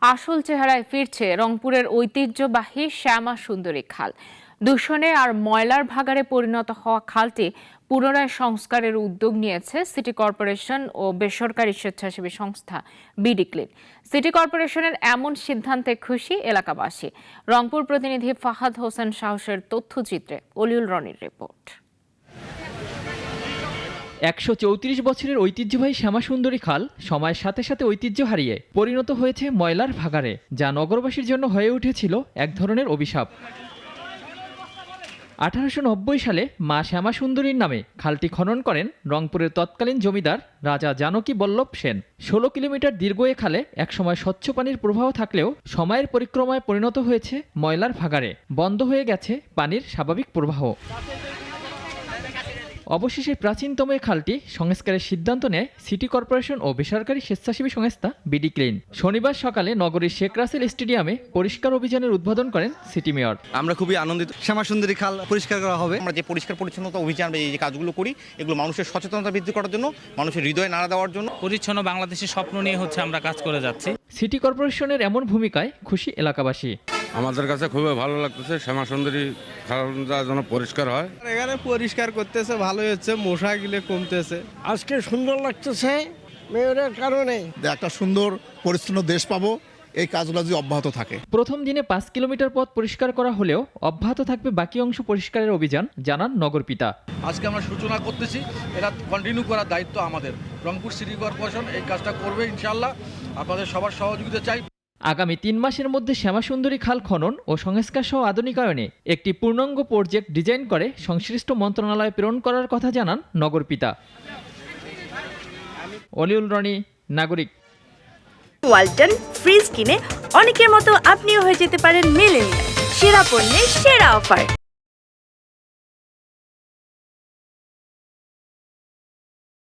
আসল চেহারায় ফিরছে রংপুরের ঐতিহ্যবাহী শ্যামা সুন্দরী খাল। দূষণে আর ময়লার ভাগাড়ে পরিণত হওয়া খালটি পুনরায় সংস্কারের উদ্যোগ নিয়েছে সিটি কর্পোরেশন ও বেসরকারি স্বেচ্ছাসেবী সংস্থা বিডি ক্লিন। সিটি কর্পোরেশনের এমন সিদ্ধান্তে খুশি এলাকাবাসী। রংপুর প্রতিনিধি ফাহাদ হোসেন সাহসের তথ্যচিত্রে অলিউল রনির রিপোর্ট। ১৩৪ বছরের ঐতিহ্যবাহী শ্যামাসুন্দরী খাল সময়ের সাথে সাথে ঐতিহ্য হারিয়ে পরিণত হয়েছে ময়লার ভাগাড়ে, যা নগরবাসীর জন্য হয়ে উঠেছিল এক ধরনের অভিশাপ। ১৮৯০ সালে মা শ্যামাসুন্দরীর নামে খালটি খনন করেন রংপুরের তৎকালীন জমিদার রাজা জানকী বল্লভ সেন। ১৬ কিলোমিটার দীর্ঘ এ খালে একসময় স্বচ্ছ পানির প্রবাহ থাকলেও সময়ের পরিক্রমায় পরিণত হয়েছে ময়লার ভাগাড়ে। বন্ধ হয়ে গেছে পানির স্বাভাবিক প্রবাহ। অবশেষে প্রাচীনতম এই খালটি সংস্কারের সিদ্ধান্ত নেয় সিটি কর্পোরেশন ও বেসরকারি স্বেচ্ছাসেবী সংস্থা বিডি ক্লিন। শনিবার সকালে নগরীর শেখ রাসেল স্টেডিয়ামে পরিষ্কার অভিযানের উদ্বোধন করেন সিটি মেয়র। আমরা খুবই আনন্দিত, শ্যামাসুন্দরী খাল পরিষ্কার করা হবে। আমরা যে পরিষ্কার পরিচ্ছন্নতা অভিযান এই যে কাজগুলো করি, এগুলো মানুষের সচেতনতা বৃদ্ধি করার জন্য, মানুষের হৃদয়ে নাড়া দেওয়ার জন্য। পরিচ্ছন্ন বাংলাদেশের স্বপ্ন নিয়ে আমরা কাজ করে যাচ্ছি। সিটি কর্পোরেশনের এমন ভূমিকায় খুশি এলাকাবাসী। আমাদের কাছে খুবই ভালো লাগতেছে, শ্যামাসুন্দরী খালটা যেন পরিষ্কার হয়। এখানে পরিষ্কার করতেছে, ভালোই হচ্ছে, মশা গিলে কমতেছে। আজকে সুন্দর লাগতেছে মেয়রের কারণে। একটা সুন্দর পরিচ্ছন্ন দেশ পাবো এই কাজগুলো যদি অব্যাহত থাকে। প্রথম দিনে ৫ কিলোমিটার পথ পরিষ্কার করা হলেও অব্যাহত থাকবে বাকি অংশ পরিষ্কারের অভিযান, জানান নগরপিতা। আজকে আমরা সূচনা করতেছি, এটা কন্টিনিউ করার দায়িত্ব আমাদের। রংপুর সিটি কর্পোরেশন এই কাজটা করবে ইনশাআল্লাহ, আপনাদের সবার সহযোগিতা চাই। আগামী ৩ মাসের মধ্যে শ্যামাসুন্দরী খাল খনন ও সংস্কার সহ আধুনিকায়নে একটি পূর্ণাঙ্গ প্রজেক্ট ডিজাইন করে সংশ্লিষ্ট মন্ত্রণালয়ে প্রেরণ করার কথা জানান নগরপিতা। অলিউল রনি, নাগরিক। ওয়ালটন ফ্রিজ কিনে অনেকের মতো আপনিও হয়ে যেতে পারেন মিলেনিয়াল। সেরা পণ্যের সেরা অফার।